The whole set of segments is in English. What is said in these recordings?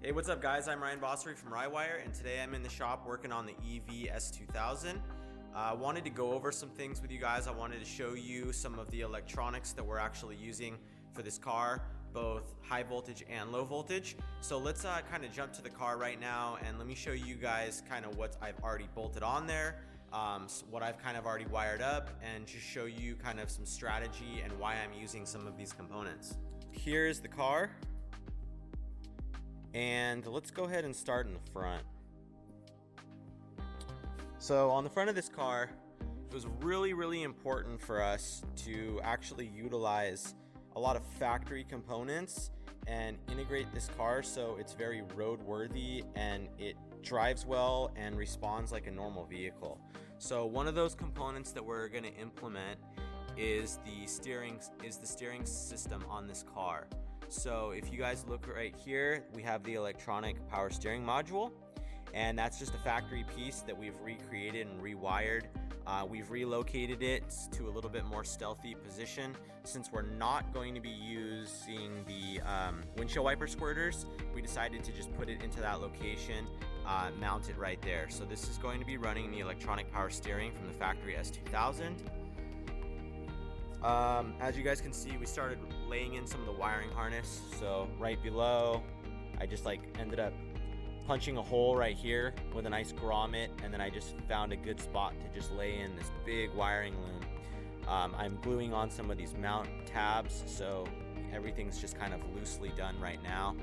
Hey, what's up guys? I'm Ryan Bossery from Rywire, and today I'm in the shop working on the EV S2000. I wanted to go over some things with you guys. I wanted to show you some of the electronics that we're actually using for this car, both high voltage and low voltage. So let's kind of jump to the car right now, and let me show you guys kind of what I've already bolted on there, what I've kind of already wired up, and just show you kind of some strategy and why I'm using some of these components. Here's the car. And let's go ahead and start in the front. So on the front of this car, it was really important for us to actually utilize a lot of factory components and integrate this car so it's very roadworthy and it drives well and responds like a normal vehicle. So one of those components that we're going to implement is the steering system on this car. So if you guys look right here, we have the electronic power steering module, and that's just a factory piece that we've recreated and rewired. We've relocated it to a little bit more stealthy position. Since we're not going to be using the windshield wiper squirters, we decided to just put it into that location, mount it right there. So this is going to be running the electronic power steering from the factory S2000. As you guys can see, we started laying in some of the wiring harness. So right below, I just ended up punching a hole right here with a nice grommet, and then I just found a good spot to just lay in this big wiring loom. I'm gluing on some of these mount tabs, so everything's just kind of loosely done right now.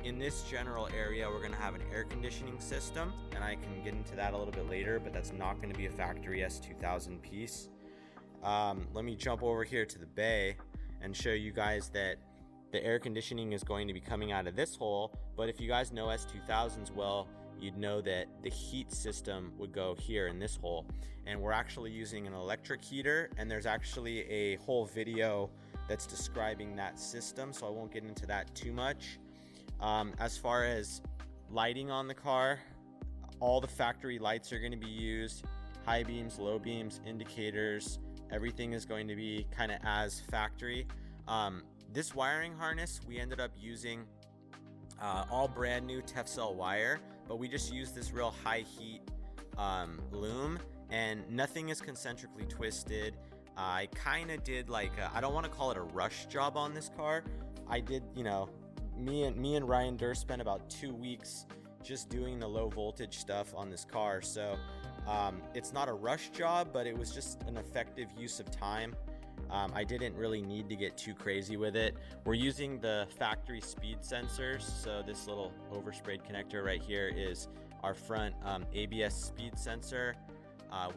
In this general area, we're going to have an air conditioning system, and I can get into that a little bit later, but that's not going to be a factory S2000 piece. Let me jump over here to the bay and show you guys that the air conditioning is going to be coming out of this hole, but if you guys know S2000s well, you'd know that the heat system would go here in this hole, and we're actually using an electric heater, and there's actually a whole video that's describing that system, so I won't get into that too much. As far as lighting on the car, all the factory lights are going to be used, high beams, low beams, indicators. Everything is going to be kind of as factory. This wiring harness, we ended up using all brand new Tefcell wire, but we just used this real high heat loom, and nothing is concentrically twisted. I kind of did I don't want to call it a rush job on this car. I did, me and Ryan Durr spent about 2 weeks just doing the low voltage stuff on this car. So it's not a rush job, but it was just an effective use of time. I didn't really need to get too crazy with it. We're using the factory speed sensors. So this little oversprayed connector right here is our front ABS speed sensor.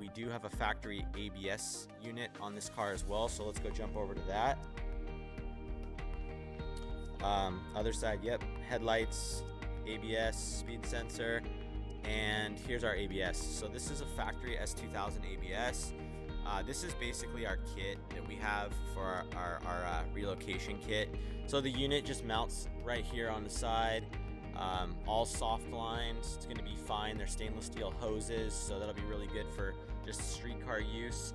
We do have a factory ABS unit on this car as well. So let's go jump over to that. Other side, yep, headlights, ABS, speed sensor, and here's our ABS. So this is a factory S2000 ABS. This is basically our kit that we have for our relocation kit. So the unit just mounts right here on the side, all soft lines. It's going to be fine. They're stainless steel hoses, so that'll be really good for just streetcar use.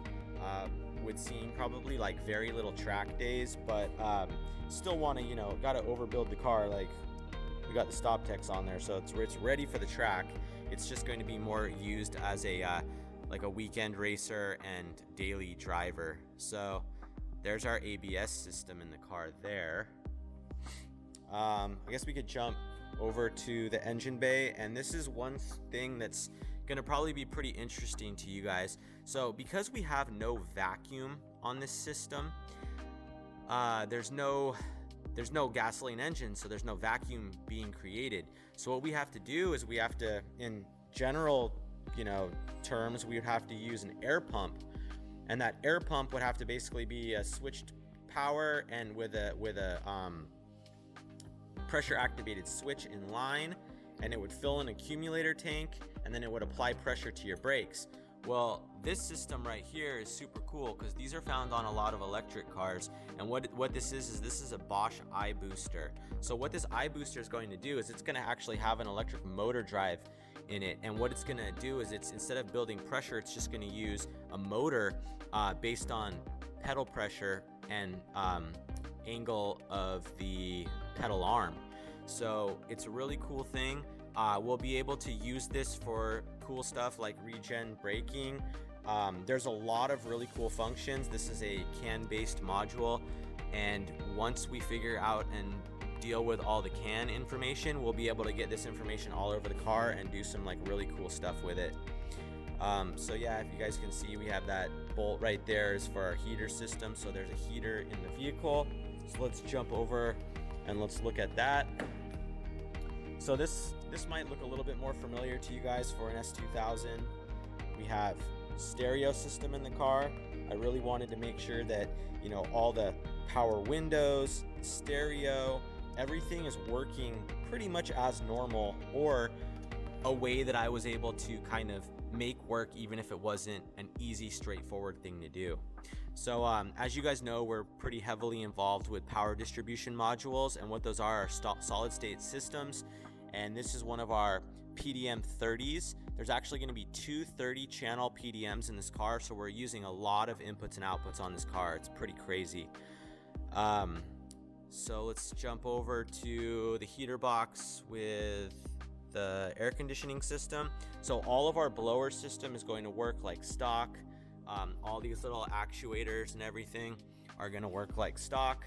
With seeing probably very little track days, but still want to, got to overbuild the car. We got the stop techs on there, so it's ready for the track. It's just going to be more used as a weekend racer and daily driver. So there's our ABS system in the car there. I guess we could jump over to the engine bay, and this is one thing that's going to probably be pretty interesting to you guys. So because we have no vacuum on this system, there's no gasoline engine, so there's no vacuum being created. So what we have to do is we have to, in general terms, we would have to use an air pump, and that air pump would have to basically be a switched power and with a pressure activated switch in line, and it would fill an accumulator tank, and then it would apply pressure to your brakes. Well, this system right here is super cool because these are found on a lot of electric cars, and what this is a Bosch iBooster. So what this iBooster is going to do is it's going to actually have an electric motor drive in it, and what it's going to do is it's, instead of building pressure, it's just going to use a motor based on pedal pressure and angle of the pedal arm. So it's a really cool thing. We'll be able to use this for cool stuff like regen braking. There's a lot of really cool functions. This is a CAN-based module, and once we figure out and deal with all the CAN information, we'll be able to get this information all over the car and do some like really cool stuff with it. So yeah, if you guys can see, we have that bolt right there is for our heater system. So there's a heater in the vehicle. So let's jump over and let's look at that. So this might look a little bit more familiar to you guys for an S2000. We have stereo system in the car. I really wanted to make sure that, you know, all the power windows, stereo, everything is working pretty much as normal, or a way that I was able to kind of make work even if it wasn't an easy, straightforward thing to do. So as you guys know, we're pretty heavily involved with power distribution modules, and what those are solid state systems, and this is one of our PDM 30s. There's actually going to be two 30 channel PDMs in this car, so we're using a lot of inputs and outputs on this car. It's pretty crazy. So let's jump over to the heater box with the air conditioning system. So all of our blower system is going to work like stock. All these little actuators and everything are going to work like stock.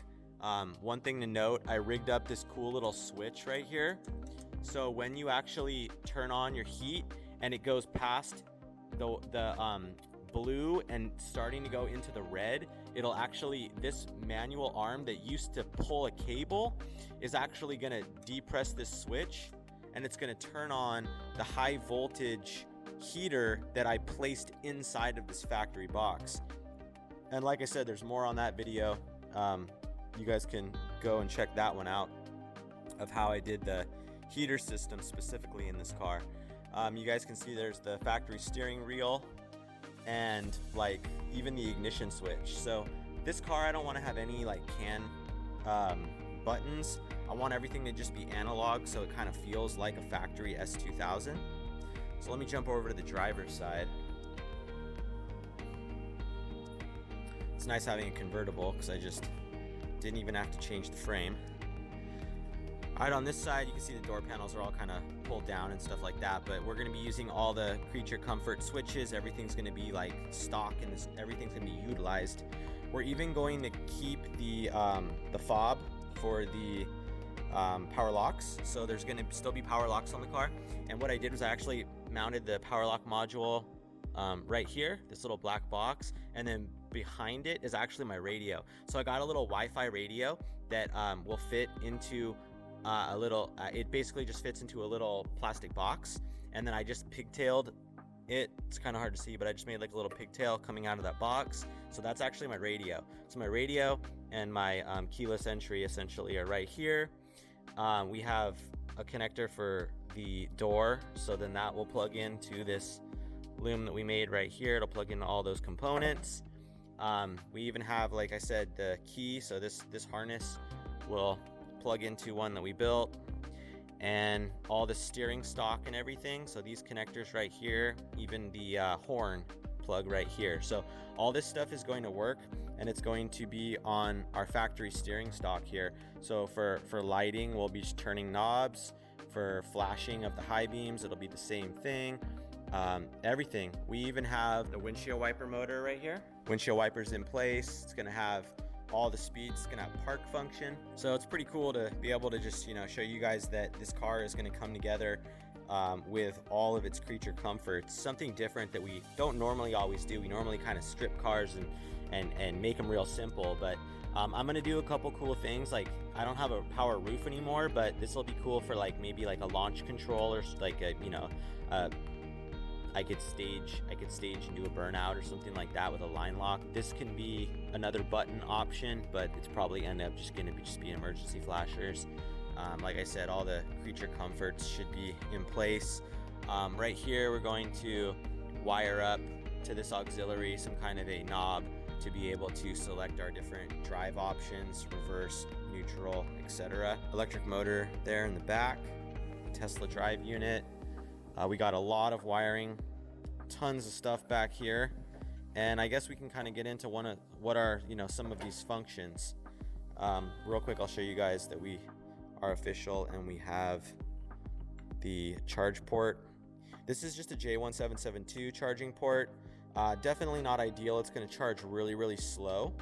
One thing to note, I rigged up this cool little switch right here. So when you actually turn on your heat and it goes past the blue and starting to go into the red, it'll actually, this manual arm that used to pull a cable is actually going to depress this switch, and it's going to turn on the high voltage heater that I placed inside of this factory box. And like I said, there's more on that video. You guys can go and check that one out of how I did the heater system specifically in this car. You guys can see there's the factory steering wheel and like even the ignition switch. So this car, I don't want to have any like CAN buttons. I want everything to just be analog, so it kind of feels like a factory S2000. So let me jump over to the driver's side. It's nice having a convertible because I just didn't even have to change the frame. All right, on this side, you can see the door panels are all kind of pulled down and stuff like that, but we're going to be using all the creature comfort switches. Everything's going to be like stock, and everything's going to be utilized. We're even going to keep the fob for the power locks, so there's going to still be power locks on the car. And what I did was I actually mounted the power lock module right here, this little black box, and then behind it is actually my radio. So I got a little Wi-Fi radio that will fit into a little, it basically just fits into a little plastic box, and then I just pigtailed it. It's kind of hard to see, but I just made like a little pigtail coming out of that box. So that's actually my radio. So my radio and my keyless entry essentially are right here. We have a connector for the door, so then that will plug into this loom that we made right here. It'll plug into all those components. We even have, like I said, the key, so this harness will plug into one that we built, and all the steering stock and everything. So these connectors right here, even the horn plug right here. So all this stuff is going to work, and it's going to be on our factory steering stock here. So for lighting, we'll be turning knobs. For flashing of the high beams, it'll be the same thing. Everything. We even have the windshield wiper motor right here. Windshield wipers in place. It's going to have all the speeds. It's going to have park function. So it's pretty cool to be able to just, you know, show you guys that this car is going to come together with all of its creature comforts. Something different that we don't normally always do. We normally kind of strip cars and make them real simple, but I'm gonna do a couple cool things. Like, I don't have a power roof anymore, but this will be cool for like maybe like a launch control, or like a, you know, I could stage and do a burnout or something like that with a line lock. This can be another button option, but it's probably end up just gonna be emergency flashers. Like I said, all the creature comforts should be in place. Right here, we're going to wire up to this auxiliary some kind of a knob to be able to select our different drive options, reverse, neutral, etc. Electric motor there in the back, Tesla drive unit. We got a lot of wiring, tons of stuff back here, and I guess we can kind of get into what are, you know, some of these functions. Real quick, I'll show you guys that we our official, and we have the charge port. This is just a J1772 charging port. Definitely not ideal. It's going to charge really slow.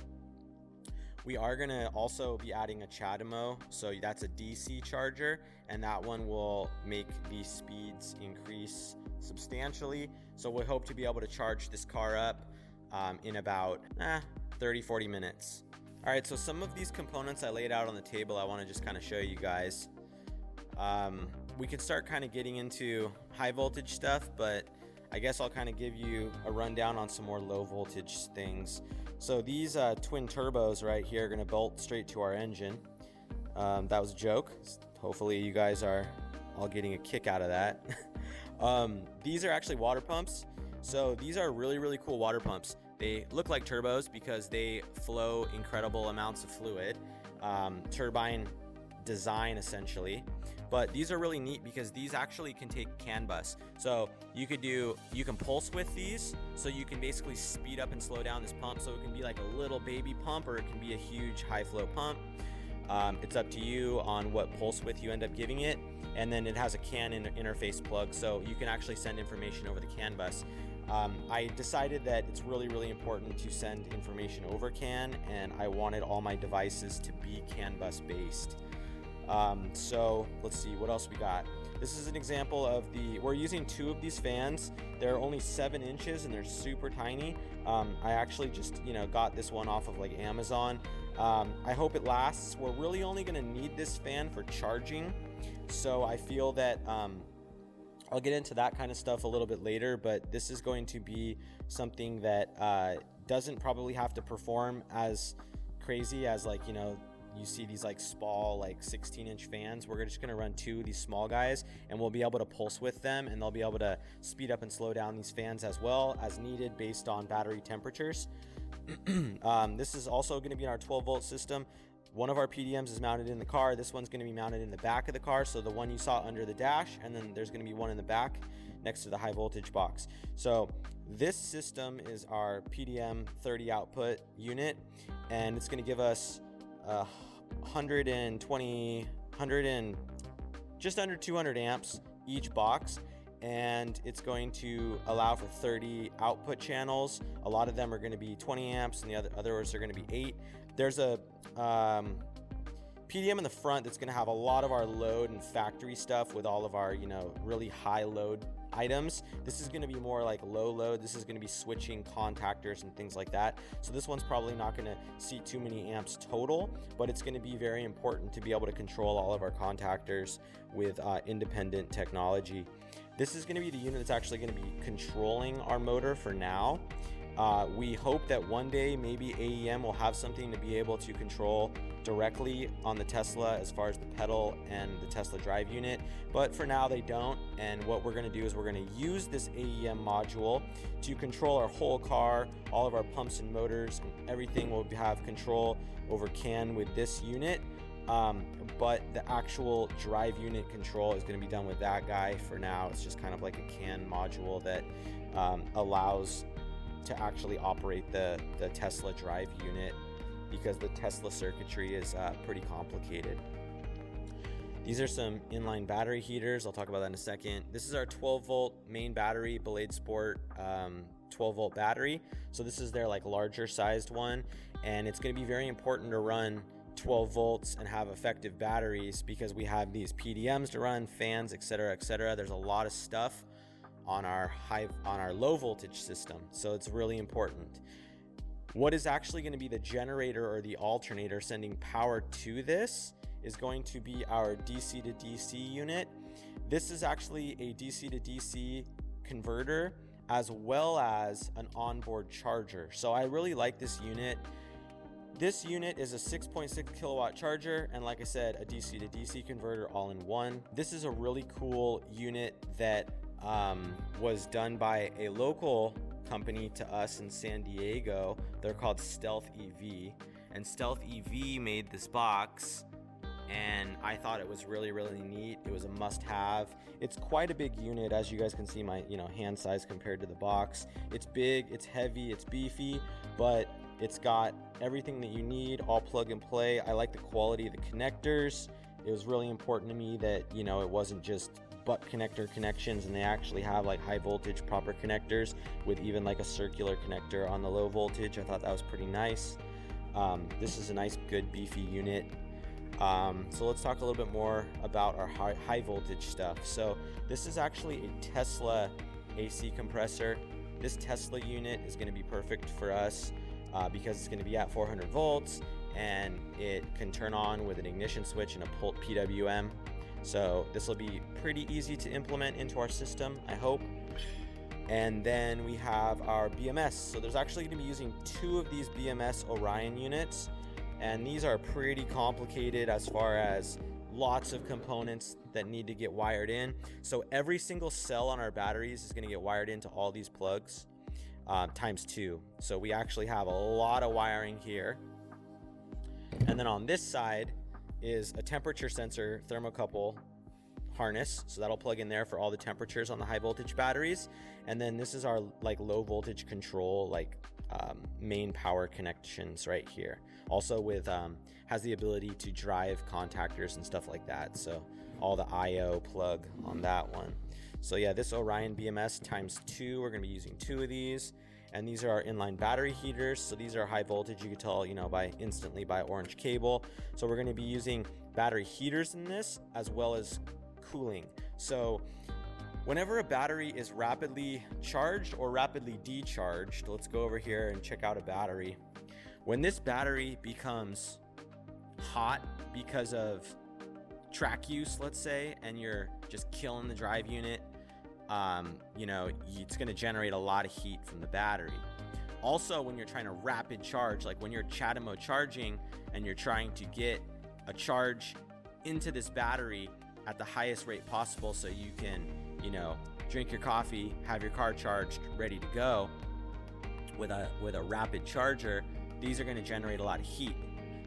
We are going to also be adding a CHAdeMO, so that's a DC charger, and that one will make the speeds increase substantially. So we hope to be able to charge this car up in about 30-40 minutes. All right, so some of these components I laid out on the table, I want to just kind of show you guys. We can start kind of getting into high voltage stuff, but I guess I'll kind of give you a rundown on some more low voltage things. So these twin turbos right here are going to bolt straight to our engine. That was a joke. Hopefully you guys are all getting a kick out of that. These are actually water pumps. So these are really cool water pumps. They look like turbos because they flow incredible amounts of fluid. Turbine design essentially. But these are really neat because these actually can take CAN bus. So you can pulse with these, so you can basically speed up and slow down this pump. So it can be like a little baby pump, or it can be a huge high flow pump. It's up to you on what pulse width you end up giving it. And then it has a CAN interface plug, so you can actually send information over the CAN bus. I decided that it's really important to send information over CAN, and I wanted all my devices to be CAN bus based. So let's see what else we got. This is an example of we're using 2 of these fans. They're only 7 inches and they're super tiny. I actually just got this one off of like Amazon. I hope it lasts. We're really only going to need this fan for charging, so I feel that I'll get into that kind of stuff a little bit later, but this is going to be something that doesn't probably have to perform as crazy as you see these like small 16-inch fans. We're just going to run 2 of these small guys, and we'll be able to pulse with them, and they'll be able to speed up and slow down these fans as well as needed based on battery temperatures. This is also going to be in our 12-volt system. One of our PDMs is mounted in the car. This one's going to be mounted in the back of the car, so the one you saw under the dash, and then there's going to be one in the back next to the high voltage box. So this system is our PDM 30 output unit, and it's going to give us 120, just under 200 amps each box, and it's going to allow for 30 output channels. A lot of them are going to be 20 amps, and the others are going to be 8. There's a PDM in the front that's going to have a lot of our load and factory stuff with all of our really high load items. This is going to be more like low load. This is going to be switching contactors and things like that. So this one's probably not going to see too many amps total, but it's going to be very important to be able to control all of our contactors with independent technology. This is going to be the unit that's actually going to be controlling our motor for now. We hope that one day maybe AEM will have something to be able to control directly on the Tesla as far as the pedal and the Tesla drive unit, but for now they don't. And what we're going to do is we're going to use this AEM module to control our whole car, all of our pumps and motors, and everything will have control over CAN with this unit. But the actual drive unit control is going to be done with that guy for now. It's just kind of like a CAN module that allows to actually operate the Tesla drive unit, because the Tesla circuitry is pretty complicated. These are some inline battery heaters. I'll talk about that in a second. This is our 12-volt main battery, Belade Sport 12-volt battery. So this is their larger sized one, and it's going to be very important to run 12 volts and have effective batteries, because we have these PDMs to run, fans, etc., etc. There's a lot of stuff on our low voltage system, so it's really important. What is actually going to be the generator or the alternator sending power to this is going to be our DC to DC unit. This is actually a DC to DC converter as well as an onboard charger. So I really like this unit. This unit is a 6.6 kilowatt charger, and like I said, a DC to DC converter all in one. This is a really cool unit that was done by a local company to us in San Diego. They're called Stealth EV, and Stealth EV made this box, and I thought it was really neat. It was a must-have. It's quite a big unit, as you guys can see my hand size compared to the box. It's big, it's heavy, it's beefy, but it's got everything that you need, all plug and play. I like the quality of the connectors. it was really important to me that, you know, it wasn't just butt connector connections, and they actually have like high voltage proper connectors with even like a circular connector on the low voltage. I thought that was pretty nice. This is a nice, good, beefy unit. So let's talk a little bit more about our high voltage stuff. So this is actually a Tesla AC compressor. This Tesla unit is going to be perfect for us because it's going to be at 400 volts and it can turn on with an ignition switch and a PWM. So this will be pretty easy to implement into our system, I hope. And then we have our BMS. So there's actually going to be using 2 of these BMS Orion units, and these are pretty complicated as far as lots of components that need to get wired in. So every single cell on our batteries is going to get wired into all these plugs times 2. So we actually have a lot of wiring here. And then on this side is a temperature sensor thermocouple harness, so that'll plug in there for all the temperatures on the high voltage batteries. And then this is our like low voltage control, like main power connections right here. Also with has the ability to drive contactors and stuff like that, so all the IO plug on that one. So yeah, this Orion BMS times 2, we're going to be using 2 of these. And these are our inline battery heaters. So these are high voltage. You can tell, you know, instantly by orange cable. So we're going to be using battery heaters in this as well as cooling. So whenever a battery is rapidly charged or rapidly decharged, let's go over here and check out a battery. When this battery becomes hot because of track use, let's say, and you're just killing the drive unit, you know, it's going to generate a lot of heat from the battery. Also, when you're trying to rapid charge, like when you're CHAdeMO charging and you're trying to get a charge into this battery at the highest rate possible so you can, you know, drink your coffee, have your car charged, ready to go with a rapid charger, these are going to generate a lot of heat.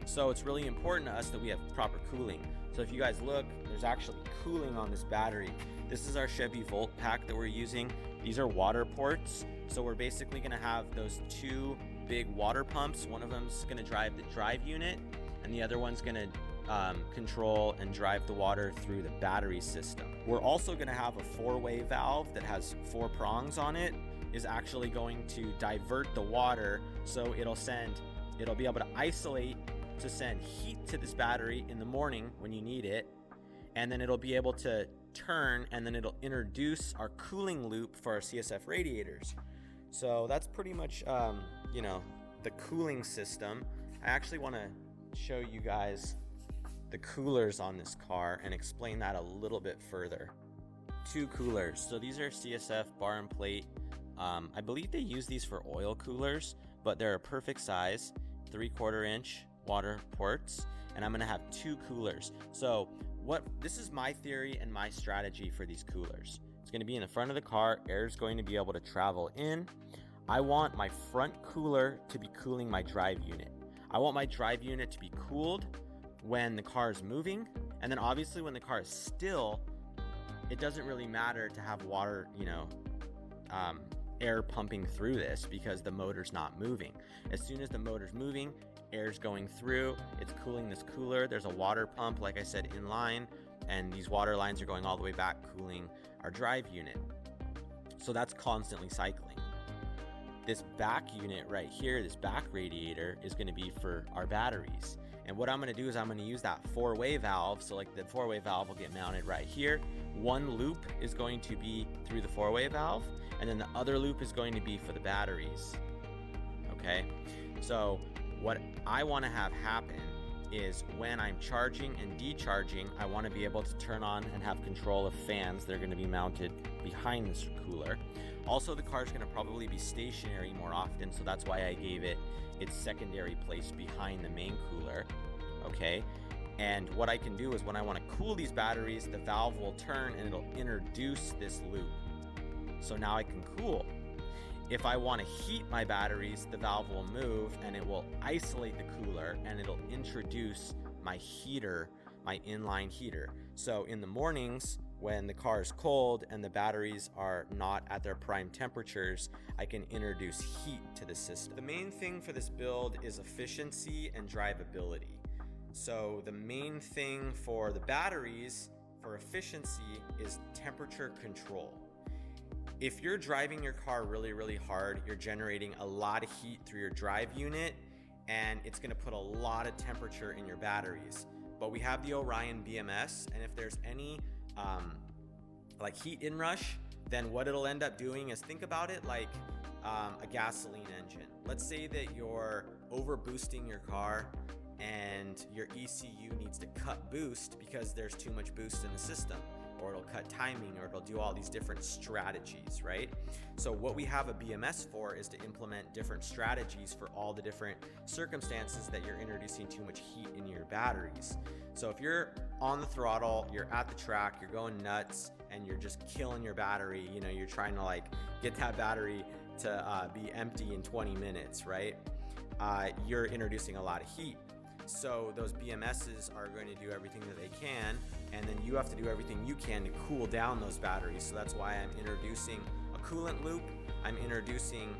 So it's really important to us that we have proper cooling. So if you guys look, there's actually cooling on this battery. This is our Chevy Volt pack that we're using. These are water ports. So we're basically going to have those 2 big water pumps. One of them's going to drive the drive unit, and the other one's going to control and drive the water through the battery system. We're also going to have a 4-way valve that has 4 prongs on it, is actually going to divert the water, so it'll be able to isolate to send heat to this battery in the morning when you need it, and then it'll be able to turn, and then it'll introduce our cooling loop for our CSF radiators. So that's pretty much you know, the cooling system. I actually want to show you guys the coolers on this car and explain that a little bit further. 2 coolers. So these are CSF bar and plate. I believe they use these for oil coolers, but they're a perfect size, 3/4 inch water ports, and I'm going to have 2 coolers. So this is my theory and my strategy for these coolers. It's going to be in the front of the car. Air is going to be able to travel in. I want my front cooler to be cooling my drive unit. I want my drive unit to be cooled when the car is moving, and then obviously when the car is still, it doesn't really matter to have water, you know, air pumping through this because the motor's not moving. As soon as the motor's moving, air's going through, it's cooling this cooler. There's a water pump, like I said, in line, and these water lines are going all the way back, cooling our drive unit. So that's constantly cycling. This back unit right here, this back radiator, is going to be for our batteries. And what I'm going to do is I'm going to use that 4-way valve. So like the 4-way valve will get mounted right here. One loop is going to be through the 4-way valve, and then the other loop is going to be for the batteries. Okay, so what I want to have happen is when I'm charging and decharging, I want to be able to turn on and have control of fans. They're going to be mounted behind this cooler. Also, the car is going to probably be stationary more often, so that's why I gave it its secondary place behind the main cooler. Okay, and what I can do is when I want to cool these batteries, the valve will turn and it'll introduce this loop. So now I can cool. If I want to heat my batteries, the valve will move and it will isolate the cooler and it'll introduce my heater, my inline heater. So in the mornings, when the car is cold and the batteries are not at their prime temperatures, I can introduce heat to the system. The main thing for this build is efficiency and drivability. So the main thing for the batteries for efficiency is temperature control. If you're driving your car really hard, you're generating a lot of heat through your drive unit, and it's going to put a lot of temperature in your batteries. But we have the Orion BMS, and if there's any like heat inrush, then what it'll end up doing is, think about it like a gasoline engine. Let's say that you're over boosting your car and your ECU needs to cut boost because there's too much boost in the system, or it'll cut timing, or it'll do all these different strategies, right? So what we have a BMS for is to implement different strategies for all the different circumstances that you're introducing too much heat in your batteries. So if you're on the throttle, you're at the track, you're going nuts, and you're just killing your battery, you know, you're trying to like get that battery to be empty in 20 minutes, right? You're introducing a lot of heat. So those BMSs are going to do everything that they can, and then you have to do everything you can to cool down those batteries. So that's why I'm introducing a coolant loop. I'm introducing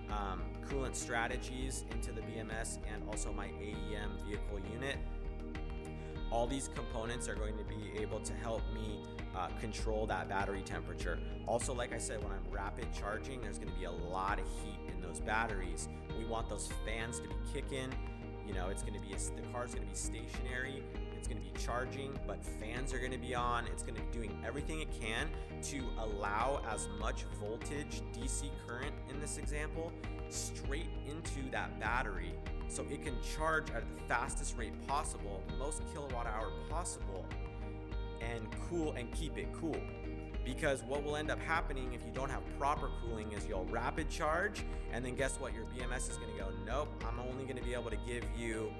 coolant strategies into the BMS and also my AEM vehicle unit. All these components are going to be able to help me control that battery temperature. Also, like I said, when I'm rapid charging, there's going to be a lot of heat in those batteries. We want those fans to be kicking. You know, it's going to be the car's going to be stationary. It's going to be charging, but fans are going to be on. It's going to be doing everything it can to allow as much voltage, DC current in this example, straight into that battery, so it can charge at the fastest rate possible, most kilowatt hour possible, and cool and keep it cool. Because what will end up happening if you don't have proper cooling is you'll rapid charge, and then guess what? Your BMS is going to go, nope, I'm only going to be able to give you,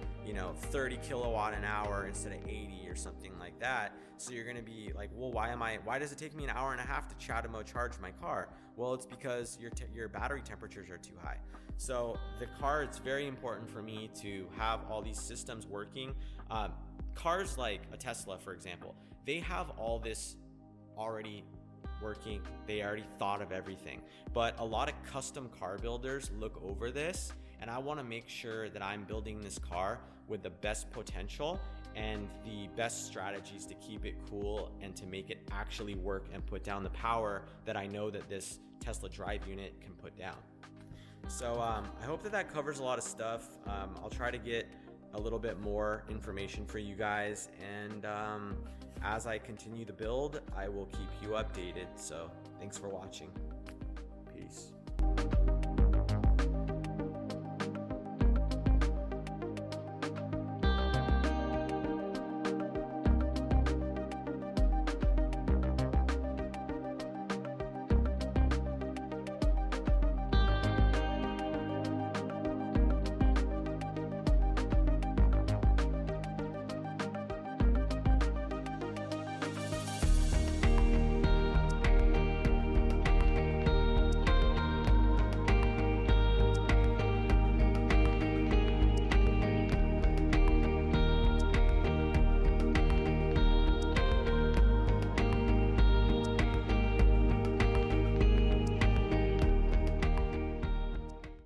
30 kilowatt an hour instead of 80 or something like that. So you're going to be like, well, why does it take me an hour and a half to CHAdeMO charge my car? Well, it's because your battery temperatures are too high. So the car, it's very important for me to have all these systems working. Cars like a Tesla, for example, they have all this already working. They already thought of everything, but a lot of custom car builders look over this, and I want to make sure that I'm building this car with the best potential and the best strategies to keep it cool and to make it actually work and put down the power that I know that this Tesla drive unit can put down. So I hope that covers a lot of stuff. I'll try to get a little bit more information for you guys, and as I continue the build, I will keep you updated. So thanks for watching. Peace.